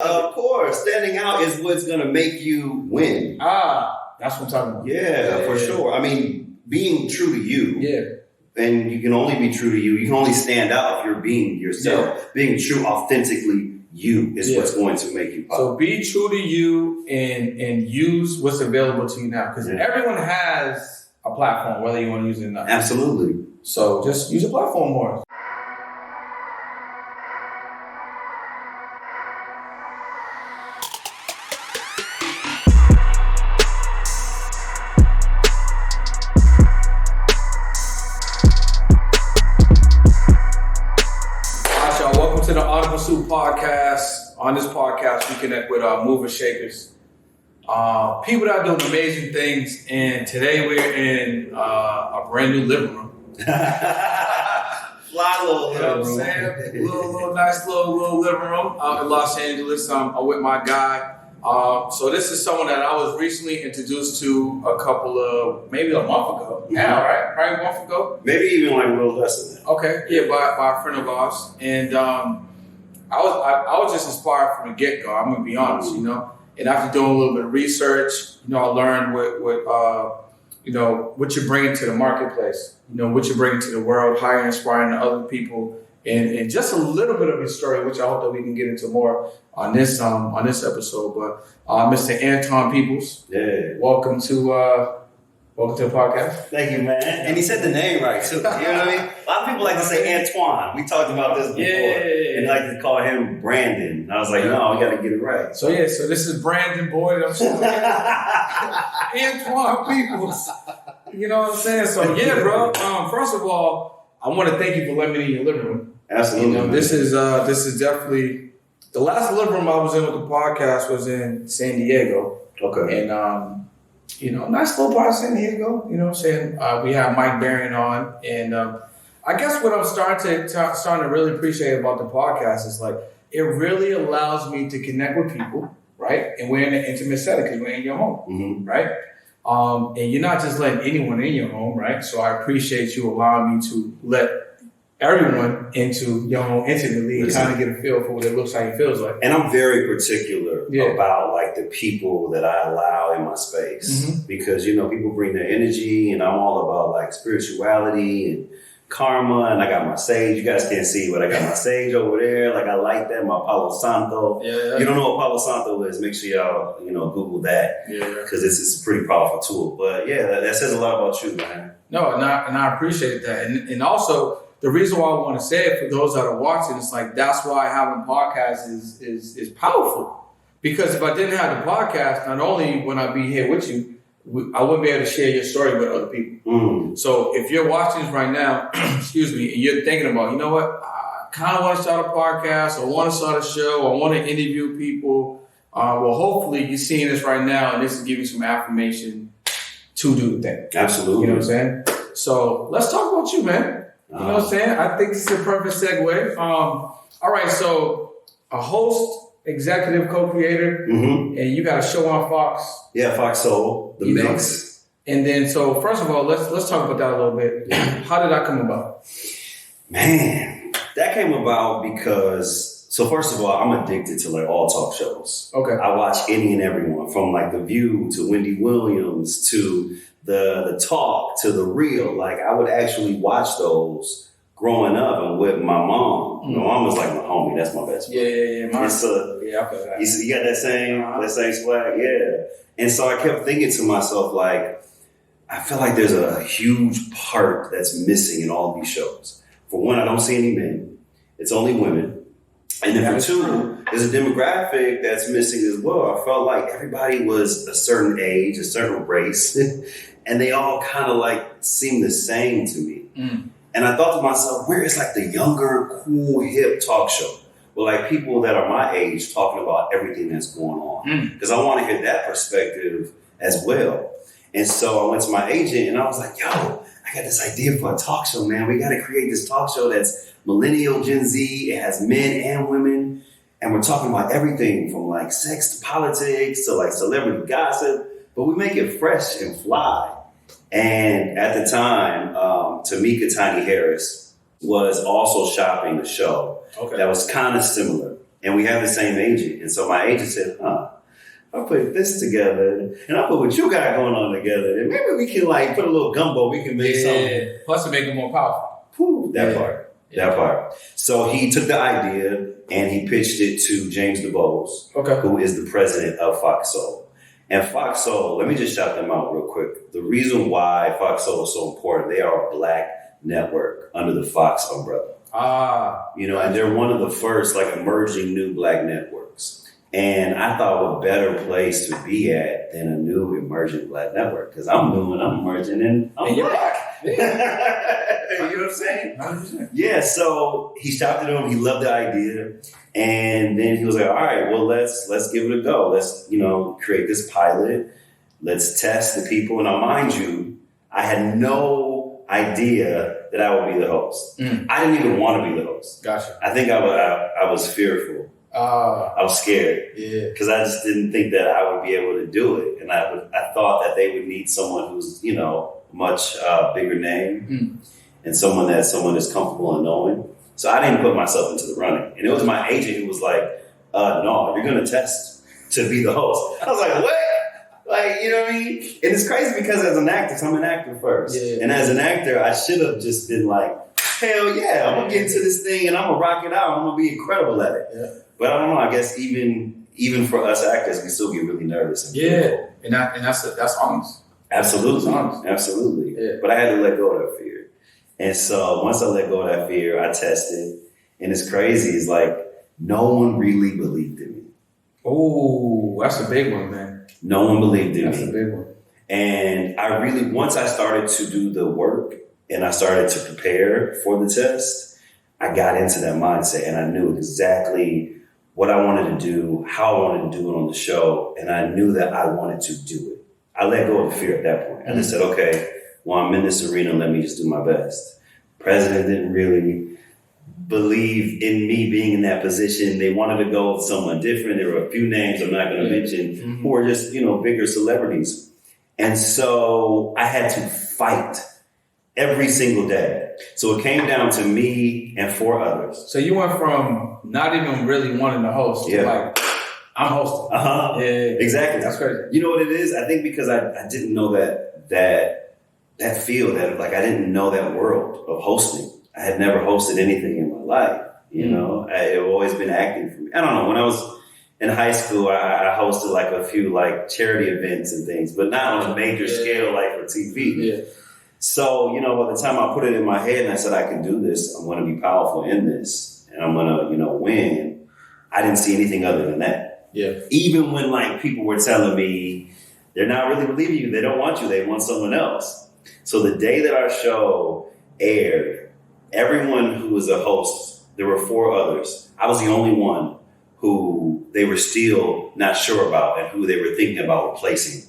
Of course, standing out is what's going to make you win. That's what I'm talking about. Yeah, for sure. I mean, being true to you. Yeah. And you can only be true to you. You can only stand out if you're being yourself. Yeah. Being true, authentically you is what's going to make you pop. So be true to you and use what's available to you now. Because everyone has a platform, whether you want to use it or not. Absolutely. So just use a platform more. To the On the PRST Podcast. On this podcast, we connect with movers, shakers, people that are doing amazing things. And today we're in a brand new living room. Fly little You know what I'm saying? Little nice little living room out in Los Angeles. I'm with my guy. So this is someone that I was recently introduced to maybe a month ago. Yeah, right? Probably a month ago. Maybe even like a little less than that. Okay, yeah, by a friend of ours. And I was just inspired from the get-go, I'm gonna be honest, you know. And after doing a little bit of research, you know, I learned what you're bringing to the marketplace, you know, what you're bringing to the world, how you're inspiring other people, and just a little bit of his story, which I hope that we can get into more on this episode. But Mr. Anton Peeples, welcome to the podcast. Thank you, man. And he said the name right too. You know what I mean? A lot of people like to say Antoine. We talked about this before. And like to call him Brandon. And I was like, no, we got to get it right. So so this is Brandon Boyd. I'm sorry. Antoine Peeples. You know what I'm saying? So bro. First of all, I want to thank you for letting me in your living room. Absolutely. You know, this is definitely the last living room I was in with the podcast was in San Diego. Okay. And you know, nice little part of San Diego. You know what I'm saying? We have Mike Barron on, and I guess what I'm starting to really appreciate about the podcast is like it really allows me to connect with people, right? And we're in an intimate setting because we're in your home, right? And you're not just letting anyone in your home, right? So I appreciate you allowing me to let everyone into your home intimately and kind of get a feel for what it looks like and feels like. And I'm very particular about like the people that I allow in my space because, you know, people bring their energy and I'm all about like spirituality and karma, and I got my sage. You guys can't see, but I got my sage over there. Like I like that, my Palo Santo. You don't know what Palo Santo is? Make sure y'all, you know, Google that because it's a pretty powerful tool. But that says a lot about you, man. No, and I appreciate that, and also the reason why I want to say it for those that are watching, it's like that's why having podcasts is powerful. Because if I didn't have the podcast, not only would I be here with you, I wouldn't be able to share your story with other people. So if you're watching this right now, excuse me, and you're thinking about, you know what, I kind of want to start a podcast, or want to start a show, or want to interview people, well, hopefully you're seeing this right now, and this is giving you some affirmation to do the thing. Absolutely. You know what I'm saying? So let's talk about you, man. You know what I'm saying? I think this is a perfect segue. All right, so a host, executive co-creator, and you got a show on Fox. Yeah, Fox Soul, the mix. And then, so first of all, let's talk about that a little bit. How did that come about? Man, that came about because, so first of all, I'm addicted to like all talk shows. Okay. I watch any and every one, from like The View to Wendy Williams to the Talk to The Real. Like I would actually watch those growing up and with my mom. My mom was like my homie. That's my best friend. Yeah. I feel that. You got that same swag? Yeah. And so I kept thinking to myself, like, I feel like there's a huge part that's missing in all of these shows. For one, I don't see any men. It's only women. And then for two, there's a demographic that's missing as well. I felt like everybody was a certain age, a certain race, and they all kind of like seemed the same to me. And I thought to myself, where is like the younger, cool, hip talk show? Well, like people that are my age talking about everything that's going on. Because I want to hear that perspective as well. And so I went to my agent and I was like, yo, I got this idea for a talk show, man. We got to create this talk show that's millennial, Gen Z. It has men and women. And we're talking about everything from like sex to politics to like celebrity gossip. But we make it fresh and fly. And at the time, Tamika Tiny Harris was also shopping the show that was kind of similar. and we have the same agent. And so my agent said, I'll put this together, and I'll put what you got going on together, and maybe we can like put a little gumbo. We can make something. Plus, to make it more powerful. Whew, that part. So he took the idea and he pitched it to James DuBose, who is the president of Fox Soul. And Fox Soul, let me just shout them out real quick. The reason why Fox Soul is so important, they are a Black network under the Fox umbrella. And they're one of the first like emerging new Black networks. And I thought what better place to be at than a new emerging Black network, because I'm new and I'm emerging and I'm Black. You know what I'm saying? 100%. Yeah, so he shopped it over. He loved the idea. And then he was like, all right, well, let's give it a go. Let's, create this pilot. Let's test the people. Now, mind you, I had no idea that I would be the host. I didn't even want to be the host. Gotcha. I think I was fearful. I was scared. Yeah. Because I just didn't think that I would be able to do it. And I thought that they would need someone who's, much bigger name and someone that's comfortable in knowing. So I didn't put myself into the running. And it was my agent who was like, no, you're going to test to be the host. I was like, what? Like, you know what I mean? And it's crazy because as an actor, I'm an actor first. Yeah. And as an actor, I should have just been like, hell yeah, I'm going to get into this thing and I'm going to rock it out. I'm going to be incredible at it. Yeah. But I don't know. I guess even for us actors, we still get really nervous. And that's honest. Absolutely. Yeah. But I had to let go of that fear. And so once I let go of that fear, I tested. And it's crazy. It's like no one really believed in me. Oh, that's a big one, man. No one believed in me. That's a big one. And once I started to do the work and I started to prepare for the test, I got into that mindset and I knew exactly what I wanted to do, how I wanted to do it on the show. And I knew that I wanted to do it. I let go of the fear at that point. I just said, okay, well, I'm in this arena. Let me just do my best. President didn't really believe in me being in that position. They wanted to go with someone different. There were a few names I'm not going to mention who were just, bigger celebrities. And so I had to fight every single day. So it came down to me and 4 others. So you went from not even really wanting to host to like, I'm hosting. Yeah, exactly. That's crazy. You know what it is? I think because I didn't know that field, that like I didn't know that world of hosting. I had never hosted anything in my life. It always been acting for me. I don't know. When I was in high school, I hosted like a few like charity events and things, but not on a major scale like for TV. Yeah. So, by the time I put it in my head and I said I can do this, I'm going to be powerful in this, and I'm going to, win. I didn't see anything other than that. Yeah. Even when like people were telling me they're not really believing you, they don't want you, they want someone else. So the day that our show aired, everyone who was a host, there were 4 others. I was the only one who they were still not sure about and who they were thinking about replacing.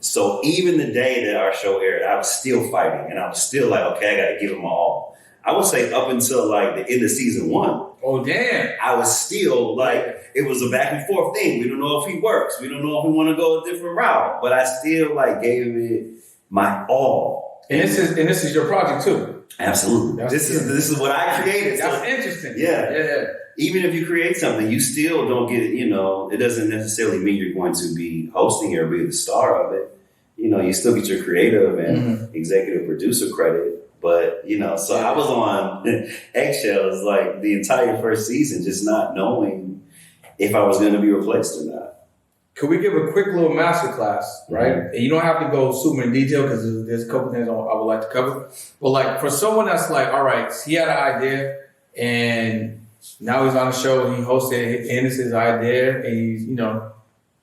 So even the day that our show aired, I was still fighting and I was still like, okay, I got to give them all. I would say up until like the end of season 1. Oh, damn. I was still like, it was a back and forth thing. We don't know if he works. We don't know if we want to go a different route. But I still like gave it my all. And this is your project too. Absolutely. This is what I created. That's interesting. Yeah. Even if you create something, you still don't get it. It doesn't necessarily mean you're going to be hosting it or be the star of it. You still get your creative and executive producer credit. But, so I was on eggshells like the entire first season, just not knowing if I was going to be replaced or not. Could we give a quick little masterclass, right? And you don't have to go super in detail because there's a couple things I would like to cover. But like for someone that's like, all right, he had an idea and now he's on the show, he hosted, and it's his idea, and he's,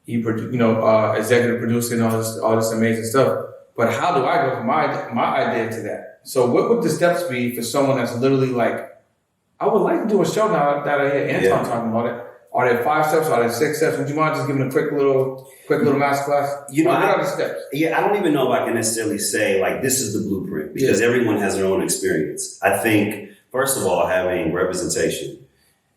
executive producing all this amazing stuff. But how do I go from my idea to that? So what would the steps be for someone that's literally like, I would like to do a show now that I hear Anton talking about it. Are there 5 steps? Are there 6 steps? Would you mind just giving a quick little masterclass? What are the steps? Yeah, I don't even know if I can necessarily say like this is the blueprint because everyone has their own experience. I think first of all, having representation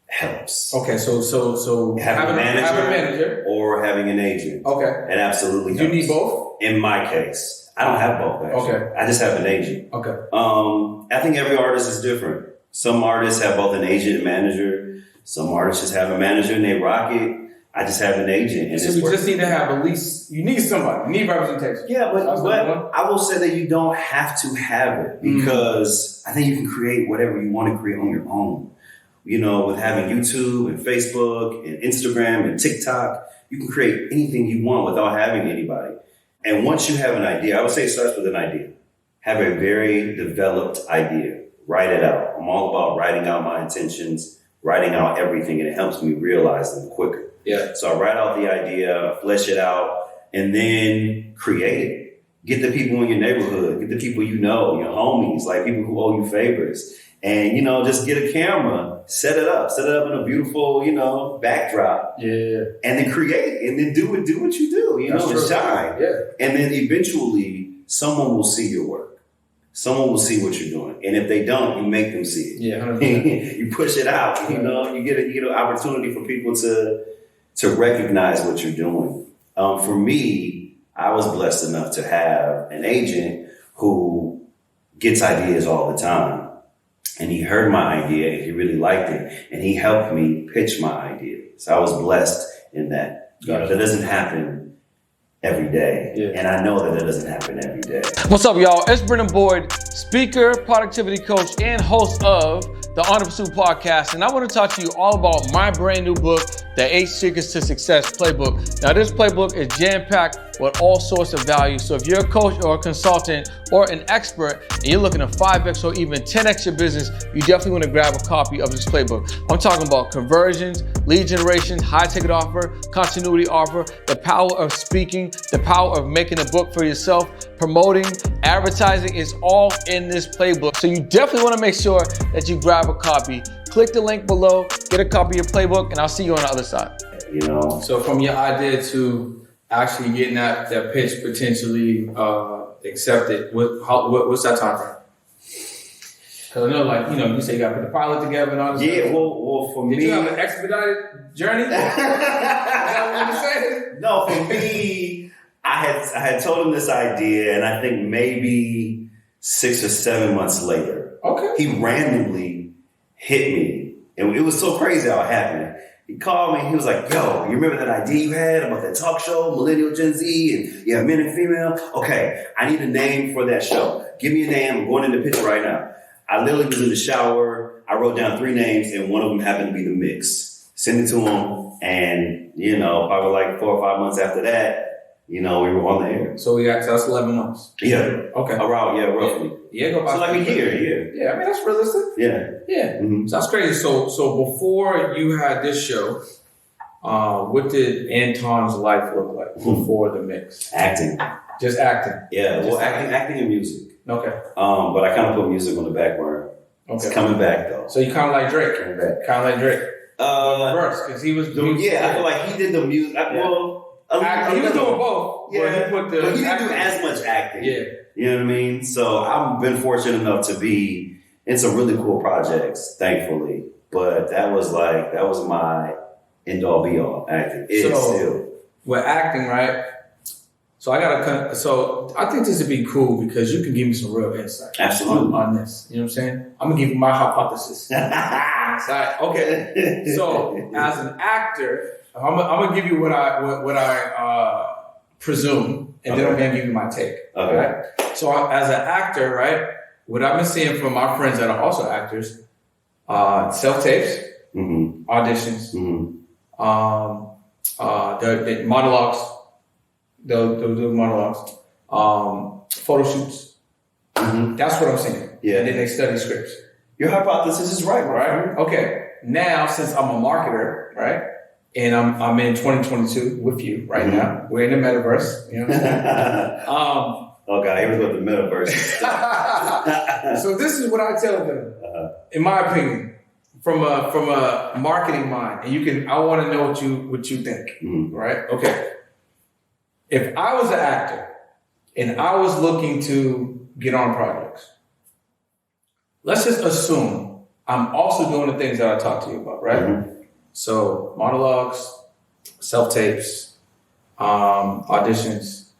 helps. Okay, so having a manager or having an agent. Okay, it absolutely helps. Do you need both? In my case. I don't have both, actually. Okay. I just have an agent. Okay. I think every artist is different. Some artists have both an agent and manager. Some artists just have a manager and they rock it. I just have an agent. And so we just need to have at least, you need somebody. You need representation. Yeah, but I will say that you don't have to have it because I think you can create whatever you want to create on your own. You know, with having YouTube and Facebook and Instagram and TikTok, you can create anything you want without having anybody. And once you have an idea, I would say it starts with an idea. Have a very developed idea. Write it out. I'm all about writing out my intentions, writing out everything, and it helps me realize them quicker. Yeah. So I write out the idea, flesh it out, and then create it. Get the people in your neighborhood, get the people you know, your homies, like people who owe you favors. And, you know, just get a camera, set it up in a beautiful, you know, backdrop. Yeah. And then create it and then do what you do, you know, and shine. Yeah. And then eventually someone will see your work. Someone will see what you're doing. And if they don't, you make them see it. Yeah. 100%. You push it out, you know, you get an opportunity for people to recognize what you're doing. For me, I was blessed enough to have an agent who gets ideas all the time. And he heard my idea and he really liked it. And he helped me pitch my idea. So I was blessed in that. That doesn't happen every day. Yeah. And I know that it doesn't happen every day. What's up, y'all? It's Brendan Boyd, speaker, productivity coach, and host of the On the PRST Podcast. And I want to talk to you all about my brand new book, The 8 Secrets to Success Playbook. Now, this playbook is jam-packed with all sorts of value. So if you're a coach or a consultant or an expert and you're looking to 5X or even 10X your business, you definitely want to grab a copy of this playbook. I'm talking about conversions, lead generation, high ticket offer, continuity offer, the power of speaking, the power of making a book for yourself, promoting, advertising is all in this playbook. So you definitely want to make sure that you grab a copy. Click the link below, get a copy of your playbook, and I'll see you on the other side. You know. So from your idea to actually getting that pitch potentially accepted, what's that time frame? Because I know, like, you know, you say you got to put the pilot together and all this stuff. Well, for me. Did you have an expedited journey? Is that what you're saying? No, for me, I had told him this idea, and I think maybe 6 or 7 months later, he randomly hit me. And it was so crazy how it happened. He called me, he was like, yo, you remember that idea you had about that talk show, Millennial Gen Z, and you have men and female? Okay, I need a name for that show. Give me a name, I'm going in the picture right now. I literally was in the shower, I wrote down 3 names, and one of them happened to be The Mix. Sent it to him, and, you know, probably like 4 or 5 months after that, you know, we were on the air. So that's 11 months. Yeah. Okay. Around, roughly. Yeah, go by. So like a year. Yeah, I mean, that's realistic. Yeah. Yeah. Mm-hmm. So that's crazy. So before you had this show, what did Anton's life look like before The Mix? Acting. Just acting. Yeah, acting and music. Okay. But I kind of put music on the back burner. Okay. It's coming back though. So you kind of like Drake. Coming back. Kind of like Drake. Reverse, because he was. I feel like he did the music. He was doing both. Yeah, but he didn't do as much acting. Yeah. You know what I mean? So I've been fortunate enough to be in some really cool projects, thankfully. But that was my end all be all acting. With acting, right? So I think this would be cool because you can give me some real insight. Absolutely. On this. You know what I'm saying? I'm gonna give you my hypothesis. Okay. So as an actor, I'm gonna give you what I presume, and then I'm gonna give you my take. Okay. Right? So as an actor, right, what I've been seeing from my friends that are also actors, self-tapes, auditions, the monologues, they'll do monologues, photo shoots. That's what I'm seeing. Yeah. And then they study scripts. Your hypothesis is right? Okay. Now, since I'm a marketer, right, and I'm in 2022 with you right now. We're in the metaverse. You know what I'm saying? Okay, here's what the metaverse is. So this is what I tell them, in my opinion, from a marketing mind, and I want to know what you think, right? Okay. If I was an actor and I was looking to get on projects, let's just assume I'm also doing the things that I talked to you about, right? So monologues, self-tapes, auditions,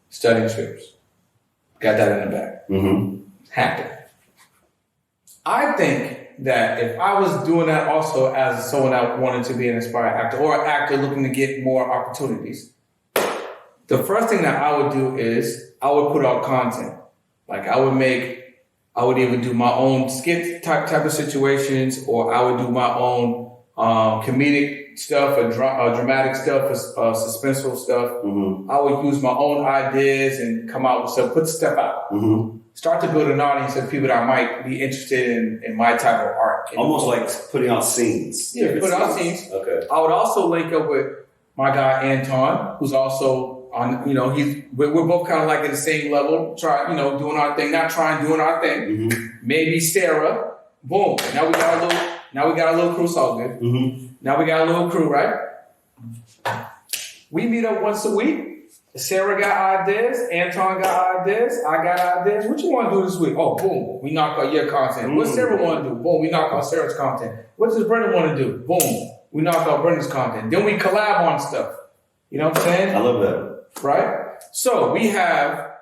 studying scripts. Got that in the back. Happened. I think that if I was doing that also as someone that wanted to be an aspiring actor or an actor looking to get more opportunities, the first thing that I would do is I would put out content. Like I would either do my own skit type of situations, or I would do my own comedic stuff or dramatic stuff or suspenseful stuff. Mm-hmm. I would use my own ideas and come out with stuff, put stuff out. Mm-hmm. Start to build an audience of people that might be interested in my type of art. Almost like putting out scenes. Yeah, put out scenes. Okay. I would also link up with my guy Anton, who's also on. We're both kind of like at the same level, doing our thing, doing our thing. Mm-hmm. Maybe Sarah. Boom. Now we got a little crew. So good. Mm-hmm. Now we got a little crew, right? We meet up once a week. Sarah got ideas. Anton got ideas. I got ideas. What you want to do this week? Oh, boom. We knock out your content. What Sarah want to do? Boom. We knock out Sarah's content. What does Brendan want to do? Boom. We knock out Brendan's content. Then we collab on stuff. You know what I'm saying? I love that. Right? So we have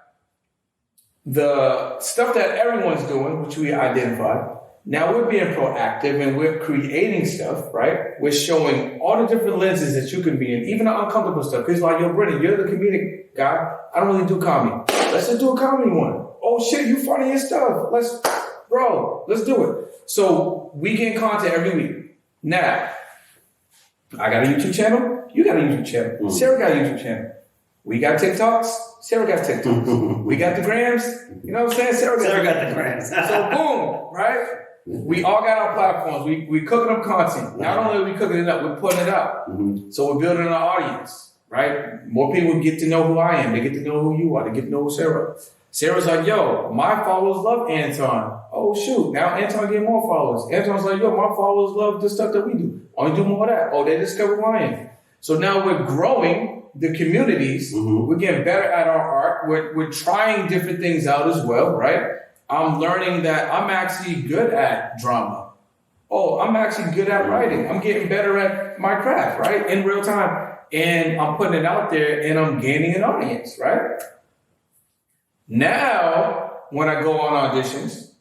the stuff that everyone's doing, which we identified. Now we're being proactive and we're creating stuff, right? We're showing all the different lenses that you can be in, even the uncomfortable stuff. Because like, yo, Brendan, you're the comedic guy. I don't really do comedy. Let's just do a comedy one. Oh shit, you funny as stuff. Let's do it. So we get content every week. Now, I got a YouTube channel. You got a YouTube channel. Mm-hmm. Sarah got a YouTube channel. We got TikToks. Sarah got TikToks. We got the grams. You know what I'm saying? Sarah got the grams. So boom, right? We all got our platforms. We cooking up content. Not only are we cooking it up, we're putting it out. Mm-hmm. So we're building an audience, right? More people get to know who I am. They get to know who you are. They get to know who Sarah. Sarah's like, yo, my followers love Anton. Oh, shoot. Now Anton getting more followers. Anton's like, yo, my followers love the stuff that we do. I want to do more of that. Oh, they discover who I am. So now we're growing the communities. Mm-hmm. We're getting better at our art. We're trying different things out as well, right? I'm learning that I'm actually good at drama. Oh, I'm actually good at writing. I'm getting better at my craft, right? In real time. And I'm putting it out there and I'm gaining an audience, right? Now, when I go on auditions,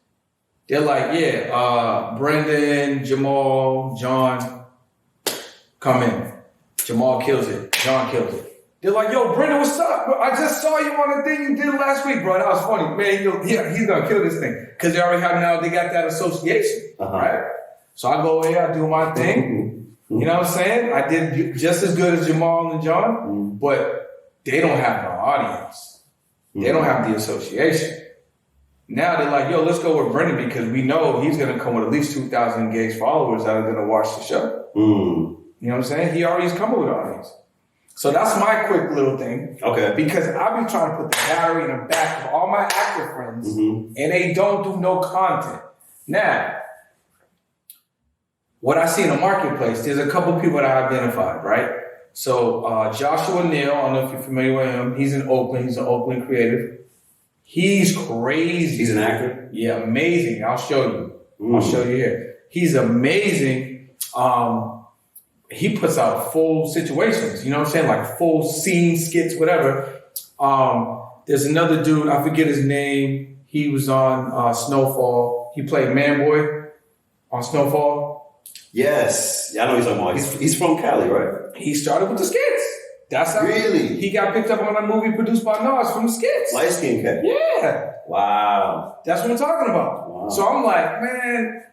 they're like, yeah, Brendan, Jamal, John, come in. Jamal kills it. John kills it. They're like, yo, Brendan, what's up? Bro? I just saw you on the thing you did last week, bro. That was funny. Man, he's going to kill this thing. Because they already have now, they got that association, right? So I go here, I do my thing. You know what I'm saying? I did just as good as Jamal and John, but they don't have the audience. They don't have the association. Now they're like, yo, let's go with Brendan because we know he's going to come with at least 2,000 engaged followers that are going to watch the show. You know what I'm saying? He already's coming with an audience. So that's my quick little thing. Okay. Because I be trying to put the battery in the back of all my actor friends, and they don't do no content. Now, what I see in the marketplace, there's a couple people that I identified, right? So Joshua Neal, I don't know if you're familiar with him. He's in Oakland. He's an Oakland creative. He's crazy. He's an actor? Yeah, amazing. I'll show you. I'll show you here. He's amazing. He puts out full situations, you know what I'm saying? Like full scene skits, whatever. There's another dude, I forget his name. He was on Snowfall. He played Manboy on Snowfall. Yes. Yeah, I know he's talking about. He's from Cali, right? He started with the skits. That's how really? He got picked up on a movie produced by Nas from the skits. Light skin cat. Yeah. Wow. That's what I'm talking about. Wow. So I'm like, man,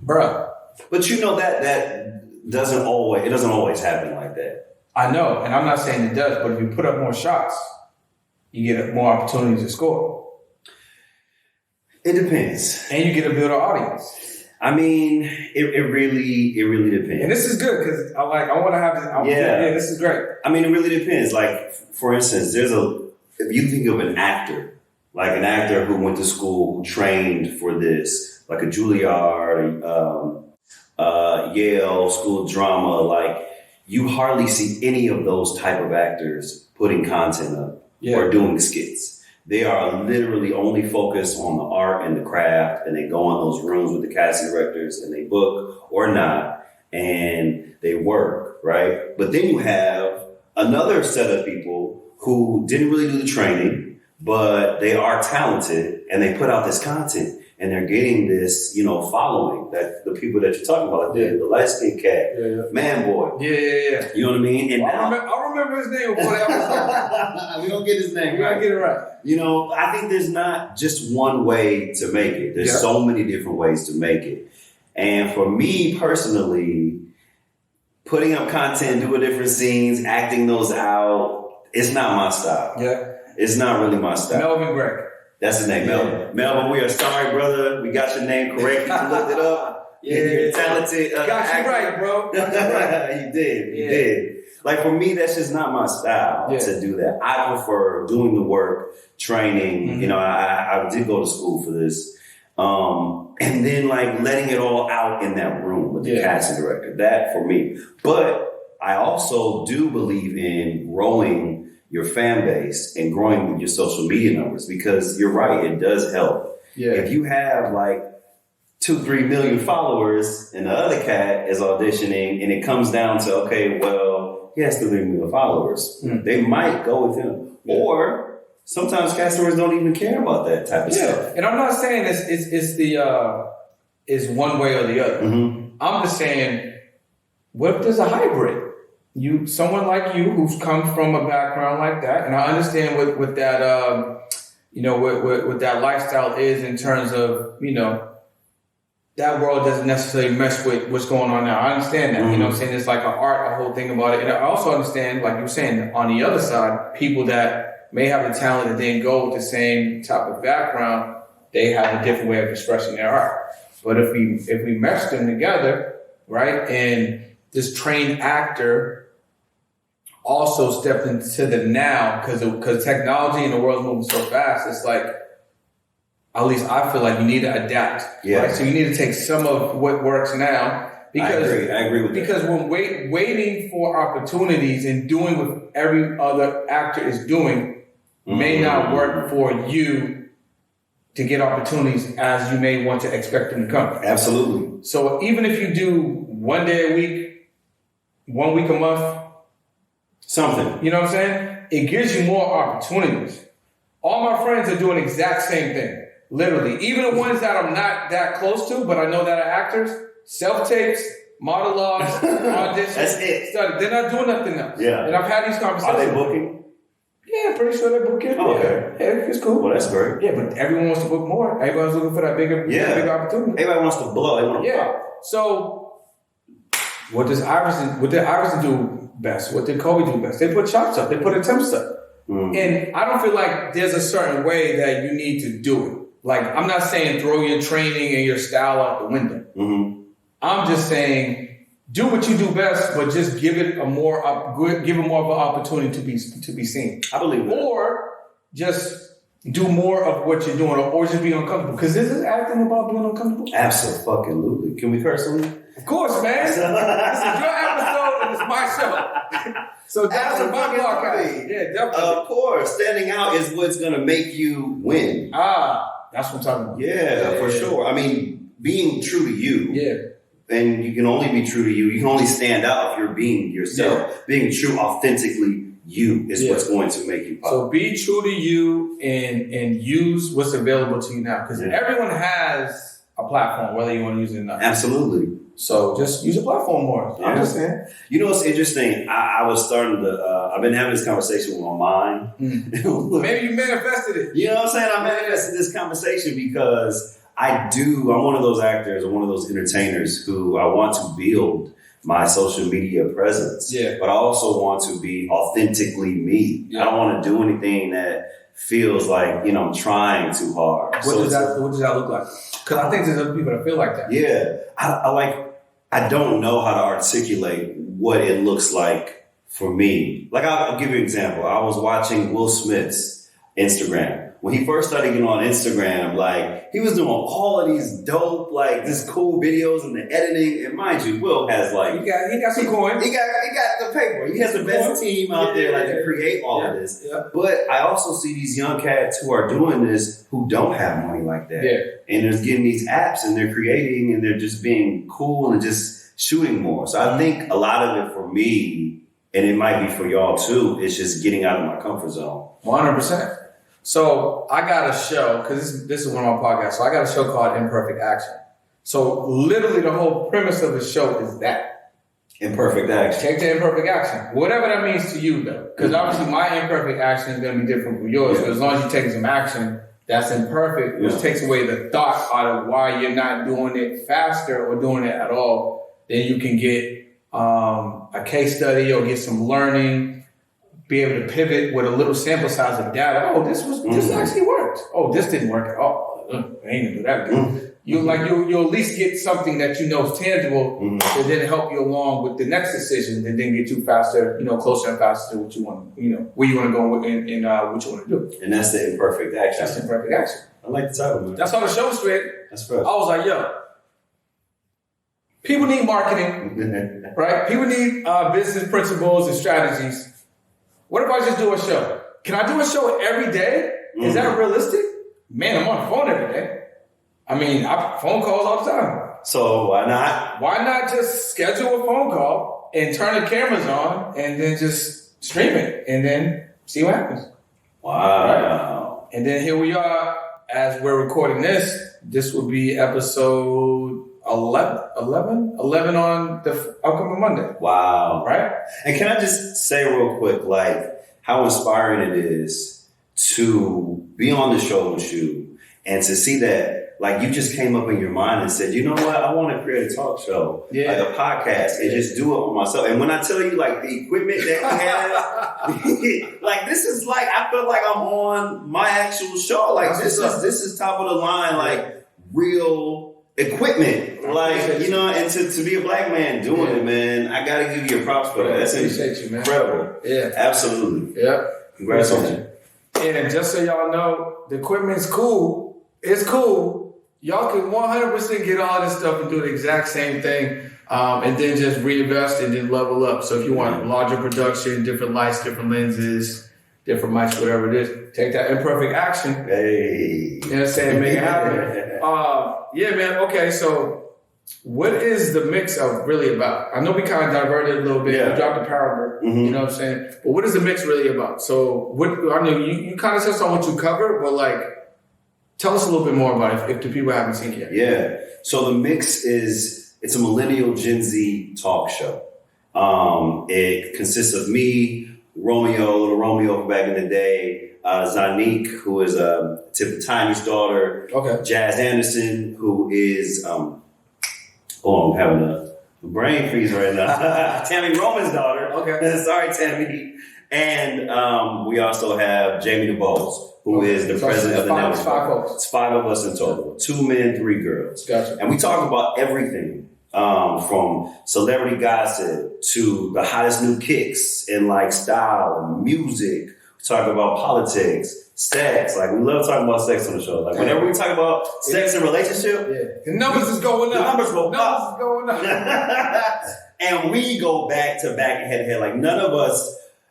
bruh. But you know that doesn't always happen like that. I know, and I'm not saying it does, but if you put up more shots, you get more opportunities to score. It depends. And you get to build an audience. I mean, it really depends. And this is good because I want to have this. Yeah, this is great. I mean, it really depends. Like, for instance, if you think of an actor, like an actor who went to school, who trained for this, like a Juilliard, Yale School of Drama, like you hardly see any of those type of actors putting content up or doing skits. They are literally only focused on the art and the craft, and they go in those rooms with the casting directors and they book or not, and they work, right? But then you have another set of people who didn't really do the training, but they are talented and they put out this content. and they're getting this, following that the people that you're talking about, the light-skinned cat, man boy. Yeah. You know what I mean? And I'll remember his name before that episode. We don't get his name. We gotta get it right. I think there's not just one way to make it. There's so many different ways to make it. And for me personally, putting up content, doing different scenes, acting those out, it's not my style. Yeah. It's not really my style. Melvin Gregg. That's his name, Melvin. Melvin, we are sorry, brother. We got your name correct. You looked it up. You're talented. Got you right, bro. Got you right. You did. Like, for me, that's just not my style to do that. I prefer doing the work, training. Mm-hmm. I did go to school for this. And then, letting it all out in that room with the casting director. That, for me. But I also do believe in growing your fan base and growing your social media numbers, because you're right, it does help. Yeah. If you have 2-3 million followers and the other cat is auditioning and it comes down to, okay, well, he has 3 million followers, they might go with him. Or sometimes customers don't even care about that type of stuff. And I'm not saying it's one way or the other. Mm-hmm. I'm just saying, what if there's a hybrid? Someone like you who's come from a background like that, and I understand what that what that lifestyle is in terms of that world doesn't necessarily mess with what's going on now. I understand that. Mm-hmm. You know what I'm saying? It's like an art, a whole thing about it. And I also understand, like you were saying, on the other side, people that may have the talent that didn't go with the same type of background, they have a different way of expressing their art. But if we mesh them together, right, and this trained actor also stepped into the now, because technology in the world is moving so fast, it's like, at least I feel like you need to adapt. Yeah. Right? So you need to take some of what works now. Because, I agree with that. Because when waiting for opportunities and doing what every other actor is doing may not work for you to get opportunities as you may want to expect them to come. Absolutely. So even if you do 1 day a week, 1 week a month, something. You know what I'm saying? It gives you more opportunities. All my friends are doing the exact same thing. Literally. Even the ones that I'm not that close to, but I know that are actors, self-tapes, monologues, auditions. That's it. They're not doing nothing else. Yeah. And I've had these conversations. Are they booking? Yeah, pretty sure they're booking. Oh, okay. Yeah, it's cool. Well, that's great. Yeah, but everyone wants to book more. Everyone's looking for that bigger opportunity. Everybody wants to blow. They want to pop. So what did Iverson do best? What did Kobe do best? They put shots up. They put attempts up. And I don't feel like there's a certain way that you need to do it. Like, I'm not saying throw your training and your style out the window. Mm-hmm. I'm just saying do what you do best, but just give it more of an opportunity to be seen. I believe that. Or just do more of what you're doing, or just be uncomfortable. Because this is acting about being uncomfortable. Absolutely. Can we curse on you? Of course, man. This is your episode and it's my show. So that's a my podcast. Yeah, definitely. Of course. Standing out is what's going to make you win. That's what I'm talking about. Yeah, for sure. I mean, being true to you. Yeah. And you can only be true to you. You can only stand out if you're being yourself. Yeah. Being true, authentically you is what's going to make you pop. So be true to you and use what's available to you now. Because everyone has a platform, whether you want to use it or not. Absolutely. So just use a platform more. Yeah. I'm just saying. You know what's interesting? I was starting to, I've been having this conversation with my mind. Maybe you manifested it. You know what I'm saying? I manifested this conversation because I'm one of those actors, I'm one of those entertainers who I want to build my social media presence. Yeah. But I also want to be authentically me. Yeah. I don't want to do anything that feels like, I'm trying too hard. What does that look like? Because I think there's other people that feel like that. Yeah. I don't know how to articulate what it looks like for me. Like, I'll give you an example. I was watching Will Smith's Instagram. When he first started getting on Instagram, he was doing all of these dope, this cool videos and the editing. And mind you, Will has he got some coins. He got the paper. He has the best team out there to create all of this. Yeah. But I also see these young cats who are doing this who don't have money like that. Yeah. And they're getting these apps and they're creating and they're just being cool and just shooting more. So I think a lot of it for me, and it might be for y'all too, is just getting out of my comfort zone. 100%. So I got a show, because this is one of my podcasts. So I got a show called Imperfect Action. So literally the whole premise of the show is that. Imperfect action. Take the imperfect action. Whatever that means to you, though. Because obviously my imperfect action is going to be different from yours. But as long as you're taking some action that's imperfect, which takes away the thought out of why you're not doing it faster or doing it at all, then you can get a case study or get some learning, be able to pivot with a little sample size of data. Oh, this actually worked. Oh, this didn't work. Oh, I ain't gonna do that again. You'll at least get something that you know is tangible to then help you along with the next decision and then get you faster, closer and faster to what you want, where you want to go and what you want to do. And that's the imperfect action. That's the imperfect action. I like the title, man. That's how the show was created. That's fresh. I was like, yo, people need marketing, right? People need business principles and strategies. What if I just do a show? Can I do a show every day? Is that realistic? Man, I'm on the phone every day. I mean, I phone calls all the time. So why not? Why not just schedule a phone call and turn the cameras on and then just stream it and then see what happens? Wow. Right? And then here we are as we're recording this. This will be episode 11 on the upcoming Monday. Wow. Right? And can I just say real quick, how inspiring it is to be on the show with you and to see that, you just came up in your mind and said, you know what? I want to create a talk show, like a podcast, and just do it with myself. And when I tell you, the equipment that we have, this is I feel like I'm on my actual show. This is top of the line, real equipment. And to be a black man doing it, man, I got to give you your props for that. That's incredible. Yeah. Absolutely. Yeah. Congrats on you. And just so y'all know, the equipment's cool. It's cool. Y'all can 100% get all this stuff and do the exact same thing, and then just reinvest and then level up. So if you want larger production, different lights, different lenses, different mics, whatever it is, take that imperfect action. Hey. You know what I'm saying? Make it happen. Yeah, man. Okay, so what is the mix of really about? I know we kind of diverted a little bit. Yeah. We dropped the parable. You know what I'm saying? But what is the mix really about? So I know you kind of touched on what you covered, but tell us a little bit more about it if the people haven't seen it yet. Yeah. So the mix it's a millennial Gen Z talk show. It consists of me, little Romeo from back in the day, Zanique, who is Tip Tiny's daughter, Jazz Anderson, who is, I'm having a brain freeze right now. Tammy Roman's daughter. Okay. Sorry, Tammy. And we also have Jamie DeBose, who is the president of the network. It's 5 folks. It's 5 of us in total. 2 men, 3 girls. Gotcha. And we talk about everything from celebrity gossip to the hottest new kicks in style and music. We talk about politics, sex. We love talking about sex on the show. Whenever we talk about sex and relationship, the numbers is going up. The numbers go Numbers is going up. And we go back to back and head to head.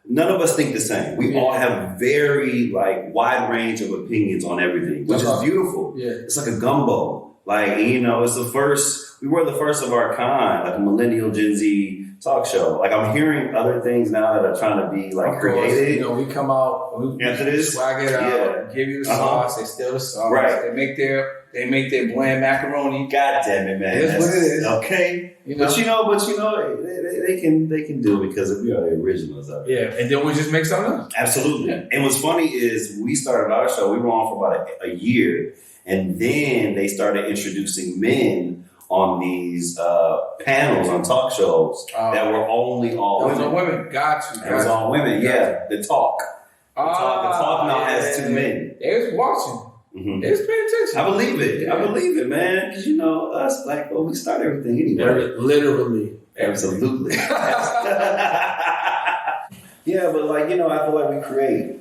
None of us think the same. We all have very wide range of opinions on everything, which is beautiful. Yeah. It's like a gumbo. It's the first, we were the first of our kind, a millennial Gen Z talk show. I'm hearing other things now that are trying to be created. We come out, we swag it out, give you the sauce, they steal the sauce. Right. They make their bland macaroni. God damn it, man. That's what it is. Okay. But they can do it because we are the originals of it. Yeah. And then we just make something else. Absolutely. Yeah. And what's funny is we started our show, we were on for about a year, and then they started introducing men on these panels on talk shows that were only all women. It was all women. Got you. It was all women. Yeah. The talk. The talk now has 2 men. They was watching. Mm-hmm. They was paying attention. I believe it. Yeah. I believe it, man. Because us, we start everything anyway. Literally. Absolutely. Yeah, but I feel like we create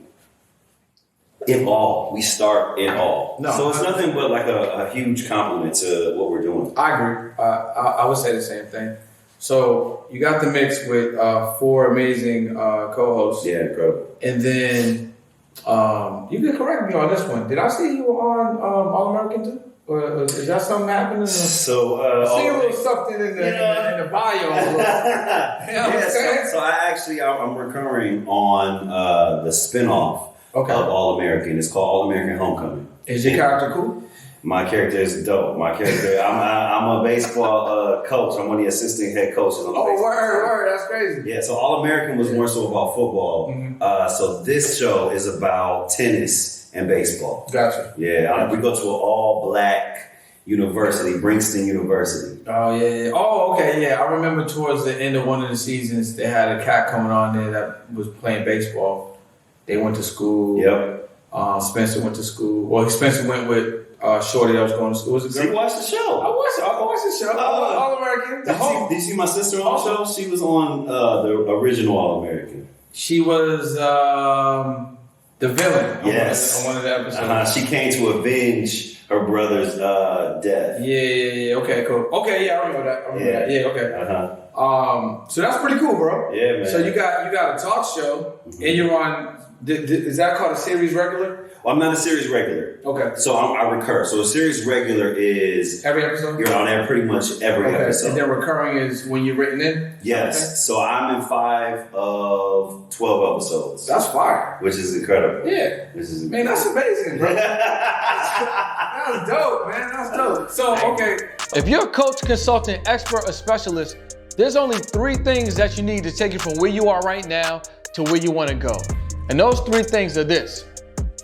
it all. We start it all. No, so it's nothing but a huge compliment to what we're doing. I agree. I would say the same thing. So you got the mix with 4 amazing co-hosts. Yeah, incredible. And then you can correct me on this one. Did I see you on All American too? Or is that something happening? So I see a little something in the bio. You know what I'm saying? So I'm recurring on the spinoff Okay. of All-American. It's called All-American Homecoming. Is your character cool? My character is dope. I'm a baseball coach. I'm one of the assistant head coaches on the baseball. Word. That's crazy. Yeah, so All-American was more so about football. Mm-hmm. So this show is about tennis and baseball. Gotcha. Yeah, we go to an all-black university, Princeton University. Oh, yeah. Oh, okay, yeah. I remember towards the end of one of the seasons, they had a cat coming on there that was playing baseball. They went to school. Yep. Spencer went to school. Well, Spencer went with Shorty that was going to school. Was it So good? you watched the show? I watched the show. All-American. Did you see my sister on the show? She was on the original All-American. She was the villain Yes. on one of the episodes. She came to avenge her brother's death. Yeah. Okay, cool. Okay, yeah, I remember that. Yeah, okay. So that's pretty cool, bro. Yeah, man. So you got a talk show, and you're on. Is that called a series regular? Well, I'm not a series regular. Okay. So I recur. So a series regular is Every episode? you're on there pretty much every episode. And then recurring is when you're written in? Yes. Okay. So I'm in 5 of 12 episodes. That's fire. Which is incredible. Yeah. Man, that's amazing, bro. That's dope, man. That's dope. So, okay. If you're a coach, consultant, expert, or specialist, there's only 3 things that you need to take you from where you are right now to where you want to go. And those 3 things are this: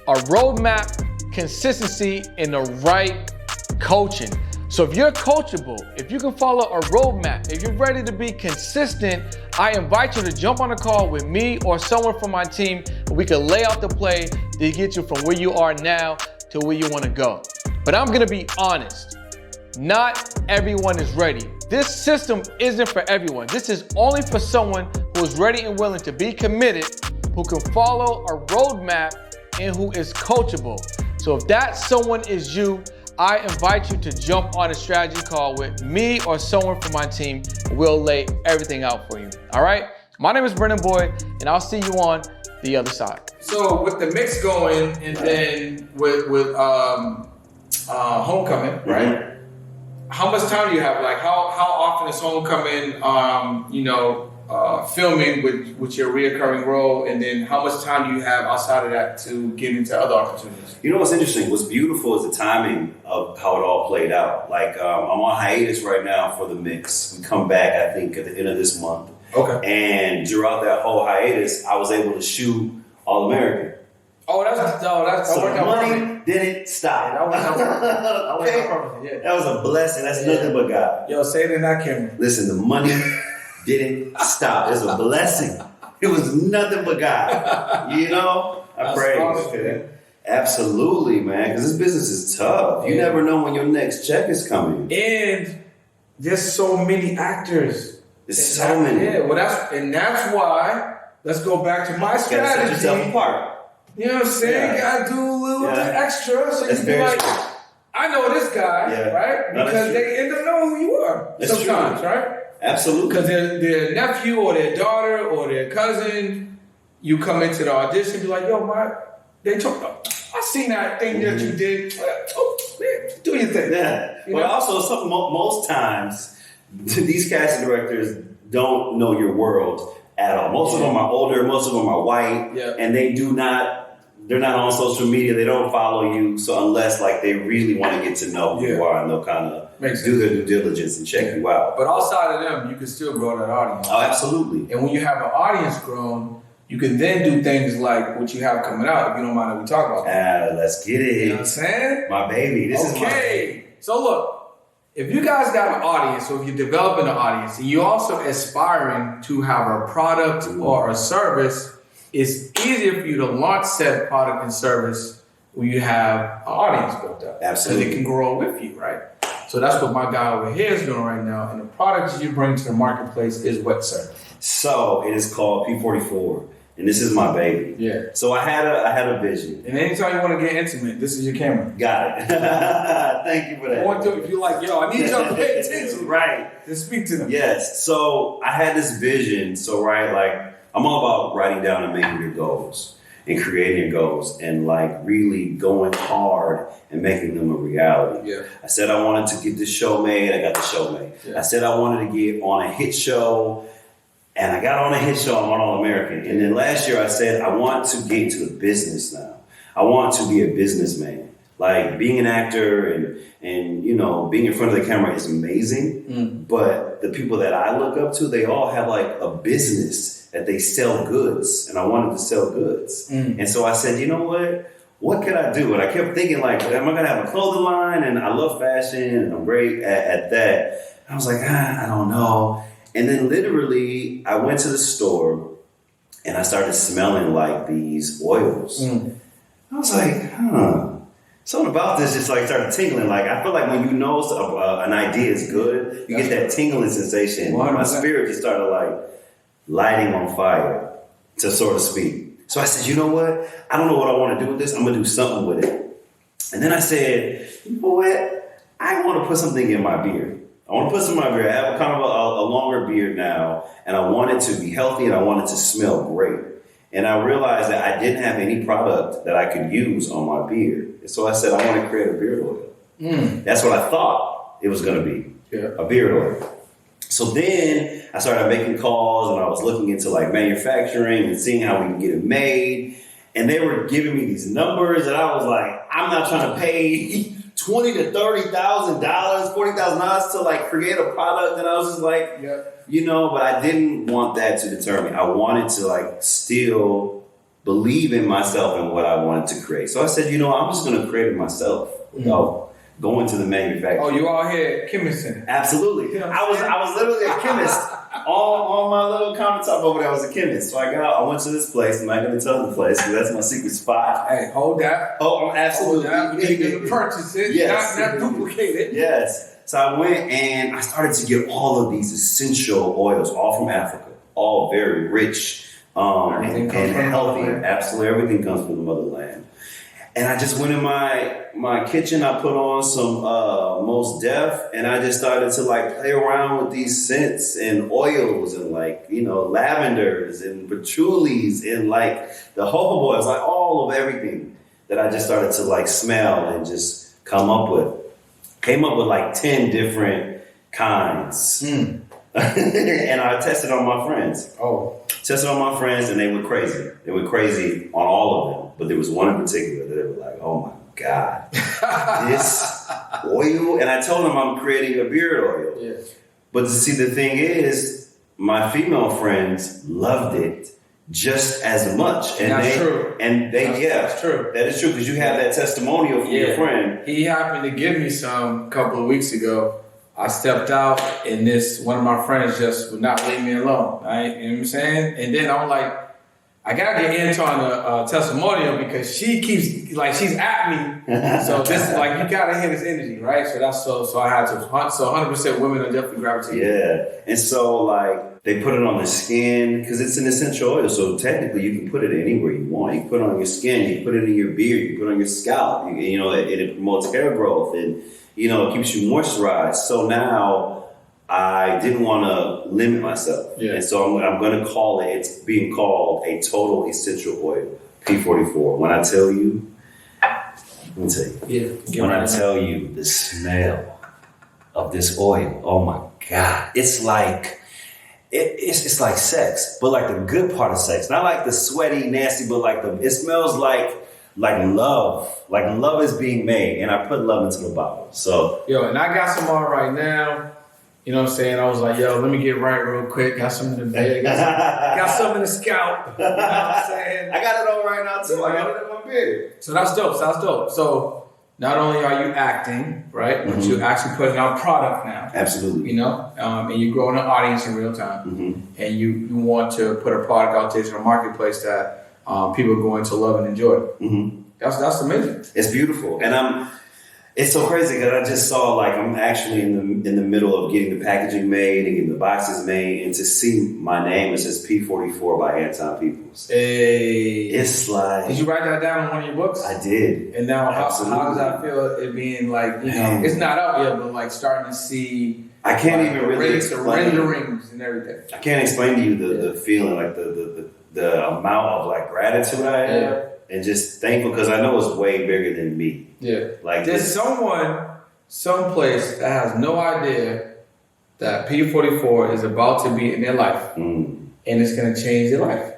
a roadmap, consistency, and the right coaching. So if you're coachable, if you can follow a roadmap, if you're ready to be consistent, I invite you to jump on a call with me or someone from my team, and we can lay out the play to get you from where you are now to where you want to go. But I'm gonna be honest, not everyone is ready. This system isn't for everyone. This is only for someone who is ready and willing to be committed, who can follow a roadmap, and who is coachable. So if that someone is you, I invite you to jump on a strategy call with me or someone from my team. We'll lay everything out for you. All right? My name is Brennan Boyd, and I'll see you on the other side. So with the mix going, and then with Homecoming, right? How much time do you have? Like, how often is Homecoming, filming with your reoccurring role, and then how much time do you have outside of that to get into other opportunities? You know what's interesting? What's beautiful is the timing of how it all played out. Like, I'm on hiatus right now for the mix. We come back, I think, at the end of this month. Okay. And throughout that whole hiatus, I was able to shoot All-American. So the money didn't stop. Yeah, that worked out perfect. Yeah. That was a blessing. That's nothing but God. Yo, say it in that camera. Listen, the money didn't stop. It's a blessing. It was nothing but God. You know? I pray. Awesome, Absolutely, man. Because this business is tough. You never know when your next check is coming. And there's so many actors. There's so many. Yeah, well, that's why. Let's go back to my strategy. Set yourself apart. You know what I'm saying? Yeah. I do a little bit extra, so That's you can like, true. I know this guy, right? No, because they end up knowing who you are That's sometimes, true. right? Absolutely. Because their nephew or their daughter or their cousin, you come into the audition, be like, yo, I seen that thing that you did. Oh, man, do your thing. Yeah. You But know? also, most times, these casting directors don't know your world at all. Most of them are older, most of them are white, and they're not on social media, they don't follow you. So unless like they really want to get to know who you are, and they'll kind of do their due diligence and check you out. But outside of them, you can still grow that audience. Oh, absolutely. And when you have an audience grown, you can then do things like what you have coming out, if you don't mind that we talk about that. Let's get it. You know what I'm saying? My baby. This is my baby. So look, if you guys got an audience, or if you're developing an audience, and you're also aspiring to have a product or a service, it's easier for you to launch said product and service when you have an audience built up. Absolutely. So they can grow with you, right? So that's what my guy over here is doing right now. And the products you bring to the marketplace is what, sir? So it is called P44. And this is my baby. Yeah. So I had a vision. And anytime you want to get intimate, this is your camera. Got it. Thank you for that. If you're like, yo, I need y'all to pay attention. Right. To speak to them. Yes. So I had this vision. So, right, like, I'm all about writing down and making your goals and creating your goals and, like, really going hard and making them a reality. Yeah. I said I wanted to get this show made. I got the show made. Yeah. I said I wanted to get on a hit show. And I got on a hit show on All American. And then last year I said, I want to get into the business now. I want to be a businessman. Like being an actor and you know, being in front of the camera is amazing. But the people that I look up to, they all have like a business that they sell goods. And I wanted to sell goods. And so I said, you know what could I do? And I kept thinking like, am I going to have a clothing line? And I love fashion and I'm great at that. And I was like, I don't know. And then literally I went to the store and I started smelling like these oils. I was like, something about this just like started tingling. Like I feel like when you know an idea is good, you get that tingling sensation. 100%. My spirit just started like lighting on fire, to so to speak. So I said, you know what? I don't know what I want to do with this. I'm going to do something with it. And then I said, you know what? I want to put something in my beard. I want to put some in my beard. I have kind of a longer beard now, and I want it to be healthy and I want it to smell great. And I realized that I didn't have any product that I could use on my beard. And so I said, I want to create a beard oil. That's what I thought it was going to be, a beard oil. So then I started making calls and I was looking into like manufacturing and seeing how we can get it made. And they were giving me these numbers and I was like, I'm not trying to pay $20,000 to $30,000, $40,000 to like create a product. And I was just like, you know, but I didn't want that to deter me. I wanted to like still believe in myself and what I wanted to create. So I said, you know, I'm just going to create it myself without going to the manufacturer. Oh, you all here chemisting? Absolutely. You know I was literally a chemist. on my little countertop over there, I was a chemist. So I went to this place. I'm not going to tell the place because that's my secret spot. Hey, hold that. Oh, I'm absolutely. Hold that. We need to purchase it, not duplicate it. Yes. So I went and I started to get all of these essential oils, all from Africa, all very rich and healthy. Absolutely, everything comes from the motherland. And I just went in my kitchen. I put on some Mos Def, and I just started to like play around with these scents and oils and like, you know, lavenders and patchoulis and like the jojoba oils, like all of everything that I just started to like smell and just come up with. Came up with like 10 different kinds. And I tested on my friends. Tested on my friends and they went crazy. They went crazy on all of them. But there was one in particular that they were like, oh my God, this oil. And I told them I'm creating a beard oil. Yeah. But see, the thing is, my female friends loved it just as much. And that's true. And that's true. That is true because you have that testimonial from your friend. He happened to give me some a couple of weeks ago. I stepped out and one of my friends just would not leave me alone. Right? You know what I'm saying? And then I'm like, I gotta get Anton a testimonial because she keeps like she's at me. So this is like you gotta hear this energy, right? So I had to. So 100% women are definitely gravitating. Yeah, and so like they put it on the skin because it's an essential oil. So technically, you can put it anywhere you want. You can put it on your skin. You can put it in your beard. You can put it on your scalp. You know, it promotes hair growth and you know it keeps you moisturized. So now. I didn't want to limit myself. And so I'm going to call it, it's being called a total essential oil, P44. When I tell you, let me tell you. When I tell you the smell of this oil, oh my God. It's like, it's like sex, but like the good part of sex. Not like the sweaty, nasty, but like it smells like love. Like love is being made. And I put love into the bottle. So. And I got some on right now. You know what I'm saying? I was like, let me get right real quick. Got some in the bed. Got some in the scalp. You know what I'm saying? I got it on right now, too. I got it in my beard. So that's dope. So not only are you acting, right, but you're actually putting out product now. Absolutely. You know? And you're growing an audience in real time. And you want to put a product out there to the marketplace that people are going to love and enjoy. That's amazing. It's beautiful. And it's so crazy because I just saw like I'm actually in the middle of getting the packaging made and getting the boxes made, and to see my name, it says P44 by Anton Peeples. Hey, it's like. Did you write that down in one of your books? I did. And now, how does that feel? It being like it's not out yet, but like starting to see. I can't even really explain the renderings and everything. I can't explain to you the feeling, like the amount of like gratitude I have. And just thankful because I know it's way bigger than me. Like there's someone, someplace that has no idea that P44 is about to be in their life. and it's going to change their life.